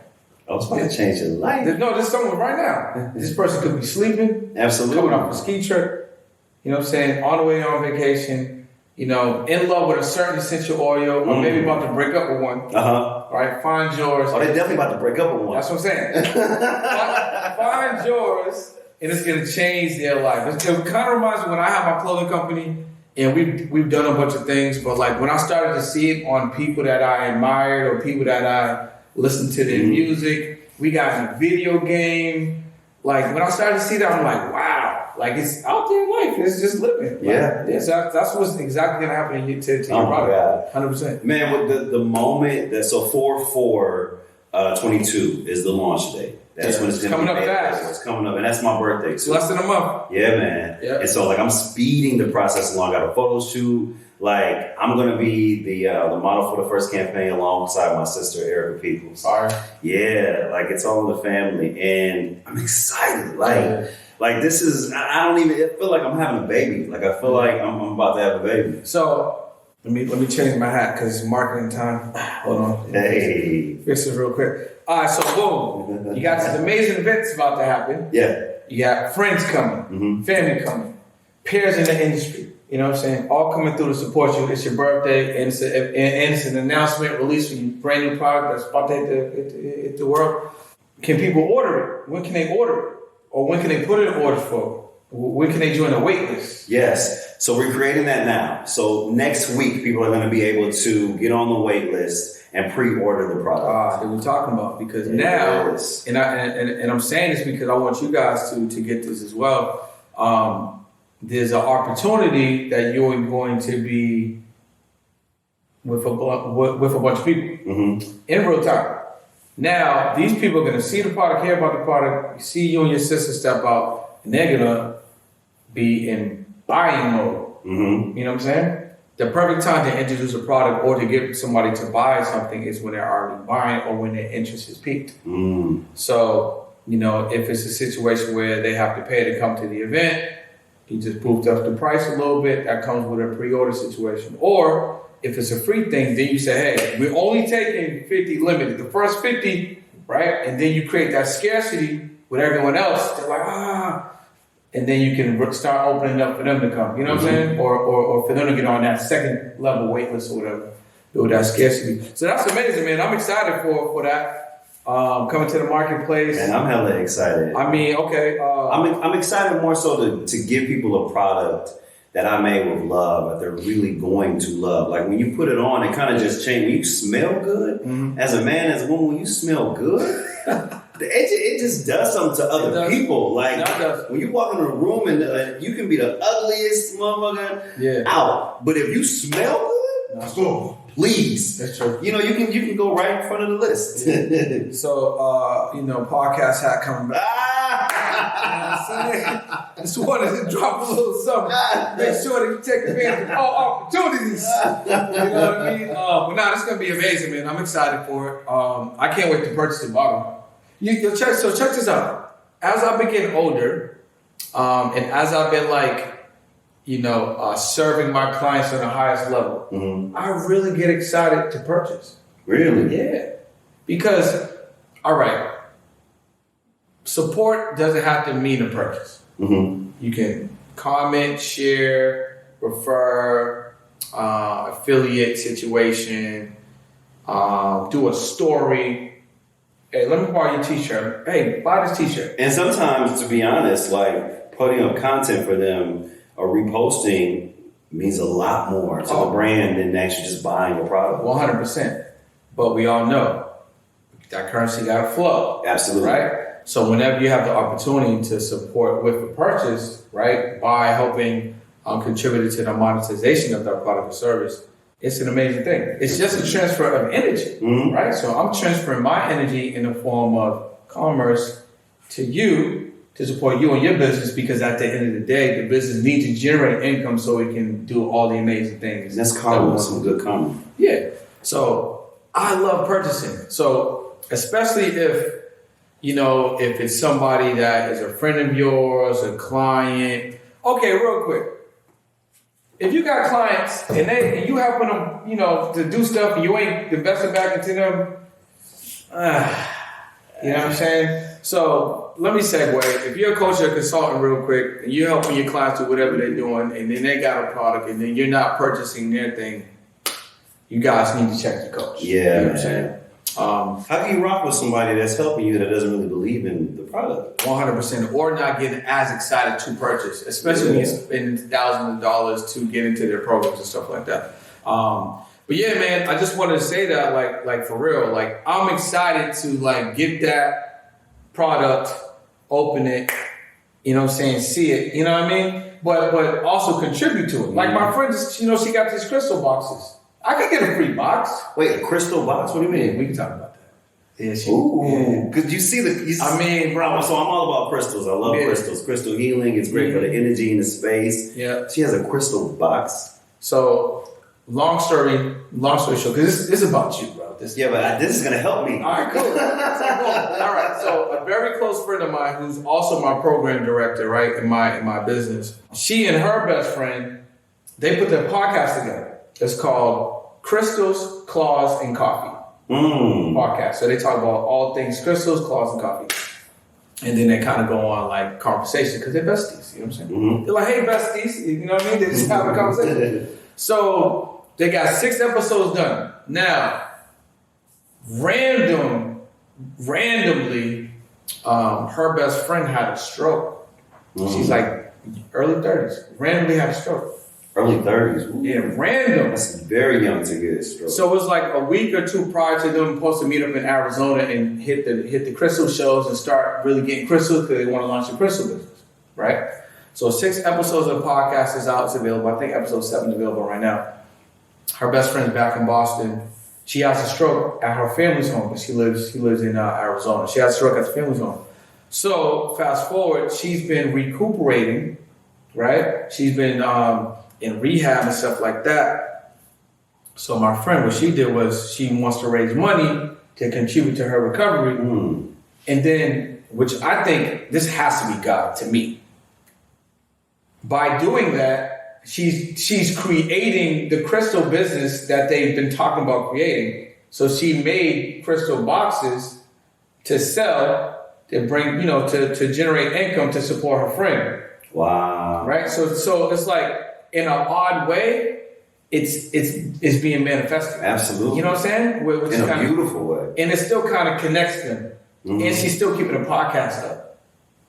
Oh, it's going to change your life. No, there's someone right now. This person could be sleeping. Absolutely. Coming off a ski trip. You know what I'm saying? On the way on vacation. You know, in love with a certain essential oil, or maybe about to break up with one. All right, find yours. Oh, they're definitely about to break up with one. That's what I'm saying. find yours, and it's going to change their life. It kind of reminds me when I have my clothing company, and we've done a bunch of things, but like when I started to see it on people that I admired or people that I listened to their music, we got in a video game. Like when I started to see that, I'm like, wow, like it's out there in life. It's just living. Yeah. Like, so that's what's exactly going to happen to your product. 100%. Man, with the moment that, so 4/4/22 is the launch date. That's when it's coming up fast. It's coming up, and that's my birthday. So less than a month. Yeah, man. Yeah. And so like I'm speeding the process along. I got a photo shoot. Like I'm gonna be the model for the first campaign alongside my sister Anton Peeples. Sorry. Yeah, like it's all in the family, and I'm excited. Like this is I don't even feel like I'm having a baby. Like I feel like I'm about to have a baby. So let me change my hat because it's marketing time. Hold on. Hey, fix this real quick. All right, so boom, you got these amazing events about to happen. Yeah, you got friends coming, family coming, peers in the industry. You know what I'm saying? All coming through to support you. It's your birthday, and it's an announcement release for your brand new product that's about to hit the world. Can people order it? When can they order it? Or when can they put in orders for? When can they join a wait list? Yes. So we're creating that now. So next week, people are going to be able to get on the wait list and pre-order the product. That we're talking about, because now, and I'm saying this because I want you guys to get this as well. There's an opportunity that you're going to be with a bunch of people in real time. Now, these people are going to see the product, hear about the product, see you and your sister step out, and they're going to be in buying mode. You know what I'm saying? The perfect time to introduce a product or to get somebody to buy something is when they're already buying or when their interest is peaked. So, you know, if it's a situation where they have to pay to come to the event, you just boofed up the price a little bit. That comes with a pre-order situation. Or if it's a free thing, then you say, hey, we're only taking 50 limited. The first 50, right? And then you create that scarcity with everyone else. They're like, and then you can start opening up for them to come. You know what I'm saying? Or for them to get on that second level wait list or whatever. Build that scarcity. So that's amazing, man. I'm excited for that. Coming to the marketplace. And I'm hella excited. I mean, okay. I'm excited more so to give people a product that I made with love, that they're really going to love. Like when you put it on, it kind of just changed. When you smell good, as a man, as a woman, when you smell good, it just does something to other people. Like when you walk in a room and you can be the ugliest motherfucker out, but if you smell good, please. That's true. You know, you can go right in front of the list. So, you know, podcast hat coming back. Just wanted to drop a little something. Make sure that you take advantage of all opportunities. You know what I mean? But nah, it's going to be amazing, man. I'm excited for it. I can't wait to purchase the bottle. So check this out. As I've been getting older, and as I've been like, you know, serving my clients on the highest level, I really get excited to purchase. Really? Yeah. Because, all right, support doesn't have to mean a purchase. You can comment, share, refer, affiliate situation, do a story. Hey, let me borrow your t-shirt. Hey, buy this t-shirt. And sometimes, to be honest, like putting up content for them or reposting means a lot more to the brand than actually just buying a product. 100%. But we all know that currency got to flow. Absolutely. Right? So whenever you have the opportunity to support with a purchase, right, by helping contribute to the monetization of that product or service, it's an amazing thing. It's just a transfer of energy, right? So I'm transferring my energy in the form of commerce to you to support you and your business, because at the end of the day, the business needs to generate income so it can do all the amazing things. And that's karma, some good karma. Yeah. So I love purchasing. So especially if, you know, if it's somebody that is a friend of yours, a client. Okay, real quick. If you got clients and you helping them, you know, to do stuff and you ain't investing back into them, You know what I'm saying? So let me segue. If you're a coach or a consultant real quick, and you're helping your clients do whatever they're doing, and then they got a product, and then you're not purchasing their thing, you guys need to check your coach. Yeah, you know what I'm saying? How can you rock with somebody that's helping you that doesn't really believe in the product? 100%, or not getting as excited to purchase, especially when you're spending thousands of dollars to get into their programs and stuff like that. But yeah, man, I just wanted to say that, like for real, like I'm excited to like get that product, open it, you know what I'm saying, see it, you know what I mean? But also contribute to it. Like my friend, you know, she got these crystal boxes. I could get a free box. Wait, a crystal box? What do you mean? Yeah, we can talk about that. Yeah, Because you see I mean, bro. So I'm all about crystals. I love crystals. Crystal healing. It's great for the energy in the space. Yeah. She has a crystal box. So, long story short, because this is about you, bro. This is going to help me. All right, cool. All right, so a very close friend of mine who's also my program director, right, in my business, she and her best friend, they put their podcast together. It's called Crystals, Claws, and Coffee podcast. So they talk about all things crystals, claws, and coffee. And then they kind of go on like conversation because they're besties. You know what I'm saying? Mm-hmm. They're like, hey, besties. You know what I mean? They just have a conversation. So they got 6 episodes done. Now, randomly, her best friend had a stroke. She's like early 30s. Randomly had a stroke. Early 30s. Ooh. Yeah, random. That's very young to get a stroke. So it was like a week or two prior to them supposed to meet up in Arizona and hit the crystal shows and start really getting crystals because they want to launch a crystal business, right? So 6 episodes of the podcast is out. It's available. I think episode 7 is available right now. Her best friend's back in Boston. She has a stroke at her family's home because she lives in Arizona. She has a stroke at the family's home. So fast forward, she's been recuperating, right? She's been in rehab and stuff like that. So my friend, what she did was she wants to raise money to contribute to her recovery. And then, which I think this has to be God to me. By doing that, she's creating the crystal business that they've been talking about creating. So she made crystal boxes to sell, to bring, to generate income to support her friend. Wow. Right? So it's like, in an odd way, it's being manifested. Absolutely. You know what I'm saying? Which in a beautiful way. And it still kind of connects them. Mm-hmm. And she's still keeping a podcast up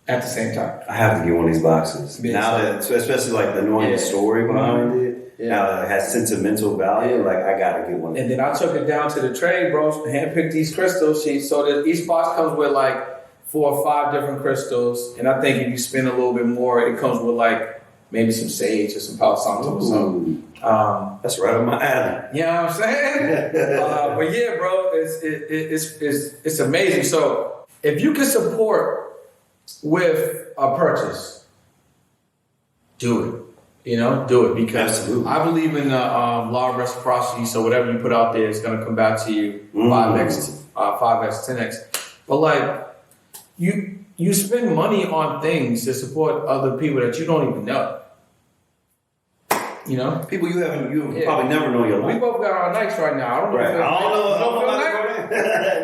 at the same time. I have to get one of these boxes. Now that, especially like the knowing the story behind it, now that it has sentimental value, like I got to get one. And then I took it down to the trade, bro, handpicked these crystals. So that each box comes with like 4 or 5 different crystals. And I think if you spend a little bit more, it comes with like maybe some sage or some Palo Santo or something. That's right up my alley. You know what I'm saying? But yeah, bro, it's amazing. So if you can support with a purchase, do it. Do it because Absolutely. I believe in the law of reciprocity. So whatever you put out there is going to come back to you 5x, 10x. But like you spend money on things to support other people that you don't even know. People you probably never know in your life. We both got our Nikes right now. I don't know. Right. I don't know.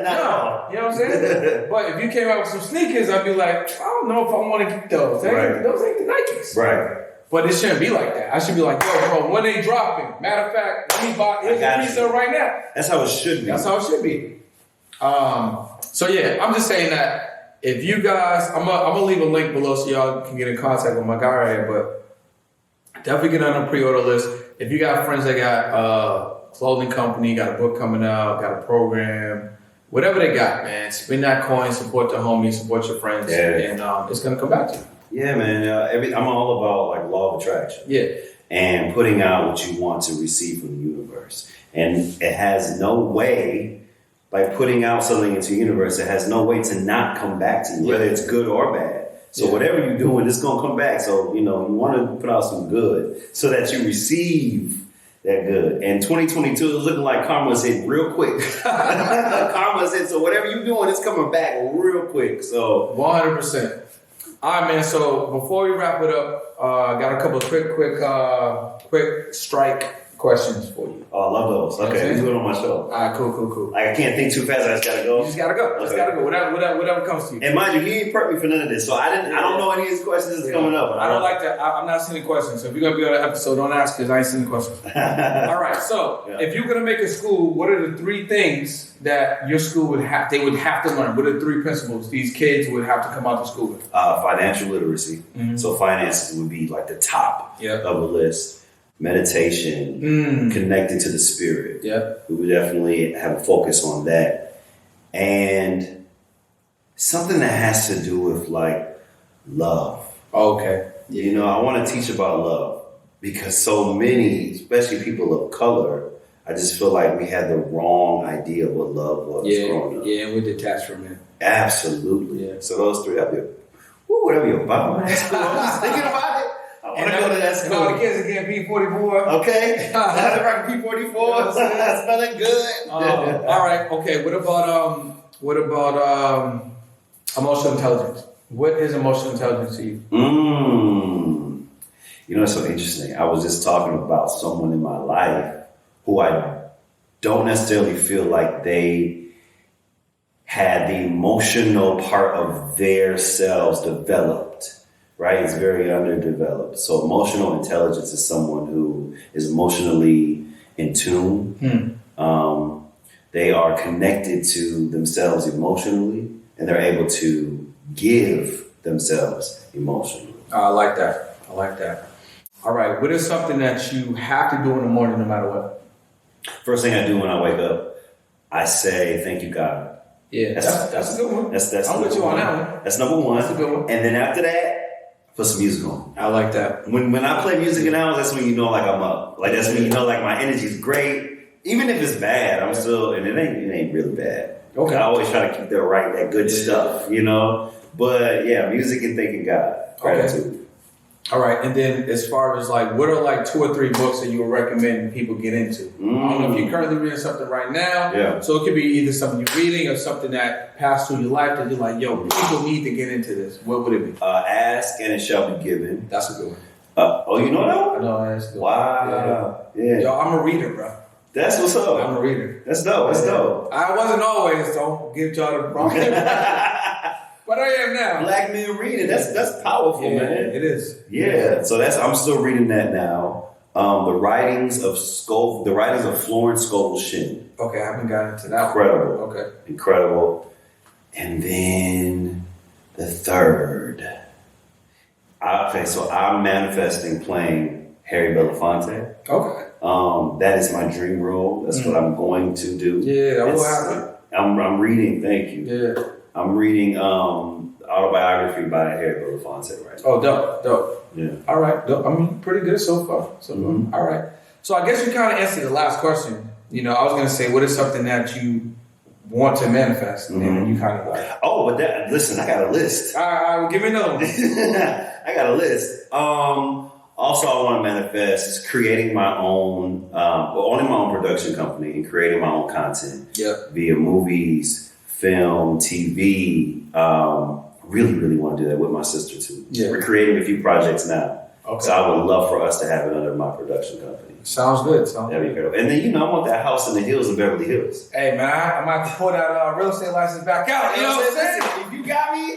No, you know what I'm saying? But if you came out with some sneakers, I'd be like, I don't know if I want to get those. Those ain't the Nikes. Right. But it shouldn't be like that. I should be like, yo, bro, when they dropping? Matter of fact, let me buy. Here's a piece of right now. That's how it should be. That's how it should be. So yeah, I'm just saying that if you guys, I'm gonna leave a link below so y'all can get in contact with my guy right here, but definitely get on the pre-order list. If you got friends that got a clothing company, got a book coming out, got a program, whatever they got, man, spend that coin, support the homies, support your friends, and it's going to come back to you. Yeah, man. I'm all about like law of attraction. Yeah. And putting out what you want to receive from the universe. And it has no way, like putting out something into the universe, it has no way to not come back to you, whether it's good or bad. So whatever you're doing, it's going to come back. So, you want to put out some good so that you receive that good. And 2022 is looking like karma's hit real quick. Karma's hit. So whatever you're doing, it's coming back real quick. So 100%. All right, man. So before we wrap it up, I got a couple of quick strike questions for you. Oh, I love those. Okay, we do it on my show. All right, cool. Like, I can't think too fast. I just gotta go. You just gotta go. Whatever comes to you. And mind you, he ain't prepped me for none of this, so I don't know any of his questions that's coming up. I don't like that. I'm not sending questions. So if you're gonna be on an episode, don't ask because I ain't sending questions. All right. So if you're gonna make a school, what are the 3 things that your school would have to learn? What are the 3 principles these kids would have to come out to school with? Financial literacy. Mm-hmm. So finances would be like the top of the list. Meditation, connected to the spirit. Yeah, we would definitely have a focus on that, and something that has to do with like love. Okay. You know, I want to teach about love because so many, especially people of color, I just feel like we had the wrong idea of what love was growing up. Yeah, and we're detached from it. Absolutely. Yeah. So those 3, whatever you're about, man. That's cool. I'm just thinking about it. I want to go to that school. All the kids are getting P44. Okay. P44. Smelling good. All right. Okay. What about emotional intelligence? What is emotional intelligence to you? You know, it's so interesting. I was just talking about someone in my life who I don't necessarily feel like they had the emotional part of their selves developed. Right? It's very underdeveloped. So emotional intelligence is someone who is emotionally in tune. They are connected to themselves emotionally, and they're able to give themselves emotionally. I like that. All right. What is something that you have to do in the morning no matter what? First thing I do when I wake up, I say, thank you, God. Yeah, that's a good one. That's I'm with you on that one. That's number 1. That's a good one. And then after that, put some music on. I like that. When I play music in the house, that's when you know like I'm up. Like that's when you know like my energy is great. Even if it's bad, I'm still, and it ain't really bad. Okay. I always try to keep that good stuff, you know. But yeah, music and thanking God. Gratitude. Okay. All right, and then as far as like, what are like 2 or 3 books that you would recommend people get into? I don't know if you're currently reading something right now. Yeah. So it could be either something you're reading or something that passed through your life that you're like, yo, people need to get into this. What would it be? Ask and it shall be given. That's a good one. You know that one? I know, that's good. Wow. Yeah. Yo, I'm a reader, bro. That's what's up. I'm a reader. That's dope. That's dope. I wasn't always, don't get y'all the wrong. But I am now. Black men reading. That's powerful, man. It is. Yeah. So I'm still reading that now. The writings of Florence Scovel Shinn. Okay, I haven't gotten into that. Incredible. Okay. Incredible. And then the third. So I'm manifesting playing Harry Belafonte. Okay. That is my dream role. That's what I'm going to do. Yeah, that will happen. I'm reading. Thank you. Yeah. I'm reading autobiography by Harry Belafonte right now. Oh, dope. Yeah. All right. Dope. I mean, pretty good so far. All right. So I guess you kind of answered the last question. You know, I was going to say, what is something that you want to manifest? And you kind of like... Oh, but listen, I got a list. All right, well, give me another one. I got a list. Also, I want to manifest creating my own, owning my own production company and creating my own content via movies, film, TV. Really, really want to do that with my sister too. Yeah. We're creating a few projects now. Okay. So I would love for us to have it under my production company. Sounds good. That'd be incredible. And then, I want that house in the hills of Beverly Hills. Hey, man, I'm about to pull that real estate license back out. You know what I'm saying? Listen, if you got me,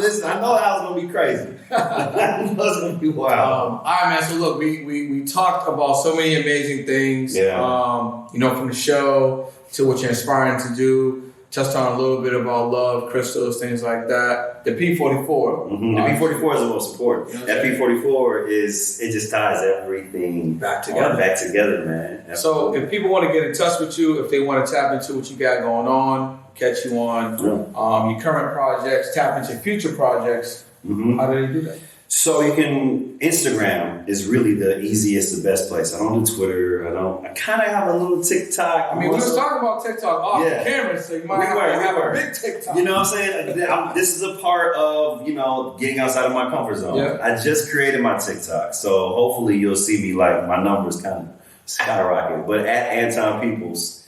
listen, I know the house is going to be crazy. I know it's going to be wild. All right, man. So, look, we talked about so many amazing things, from the show to what you're inspiring to do. Touched on a little bit about love, crystals, things like that. The P44. Mm-hmm. The P44 is the most important. You know that P44 it just ties everything back together, man. Absolutely. So if people want to get in touch with you, if they want to tap into what you got going on, catch you on your current projects, tap into future projects, how do they do that? So you can, Instagram is really the easiest, the best place. I don't do Twitter. I kind of have a little TikTok. I mean, we was talking about TikTok off the camera, so you might have a big TikTok. You know what I'm saying? This is a part of, getting outside of my comfort zone. Yeah. I just created my TikTok. So hopefully you'll see me my numbers kind of skyrocket. But at Anton Peeples,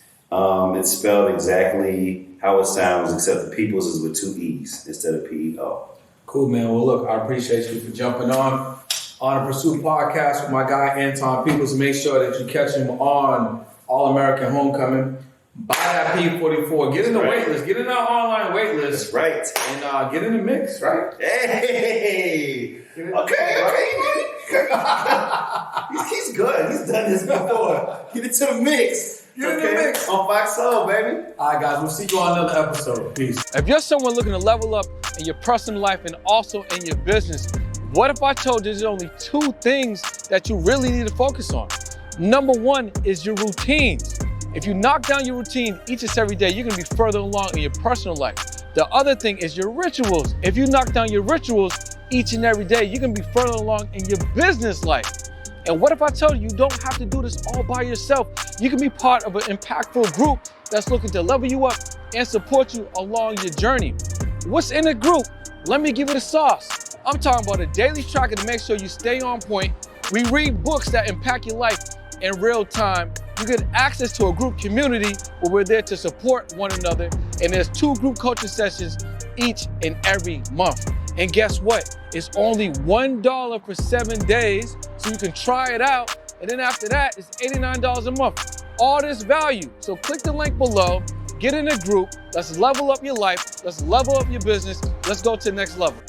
it's spelled exactly how it sounds, except the Peeples is with 2 E's instead of P-E-O. Cool, man. Well, look, I appreciate you for jumping on. On the Pursuit Podcast with my guy Anton Peeples. Make sure that you catch him on All American Homecoming. Buy that P44. Get in the waitlist. Get in our online waitlist. That's right. And get in the mix, right? Hey. Okay. He's good. He's done this before. Get into the mix. Get in the mix. On Fox Soul, baby. All right, guys. We'll see you on another episode. Peace. If you're someone looking to level up in your personal life and also in your business, what if I told you there's only 2 things that you really need to focus on? Number 1 is your routines. If you knock down your routine each and every day, you're gonna be further along in your personal life. The other thing is your rituals. If you knock down your rituals each and every day, you're gonna be further along in your business life. And what if I told you you don't have to do this all by yourself? You can be part of an impactful group that's looking to level you up and support you along your journey. What's in the group? Let me give you the sauce. I'm talking about a daily tracker to make sure you stay on point. We read books that impact your life in real time. You get access to a group community where we're there to support one another. And there's 2 group coaching sessions each and every month. And guess what? It's only $1 for 7 days, so you can try it out. And then after that, it's $89 a month. All this value. So click the link below, get in a group. Let's level up your life. Let's level up your business. Let's go to the next level.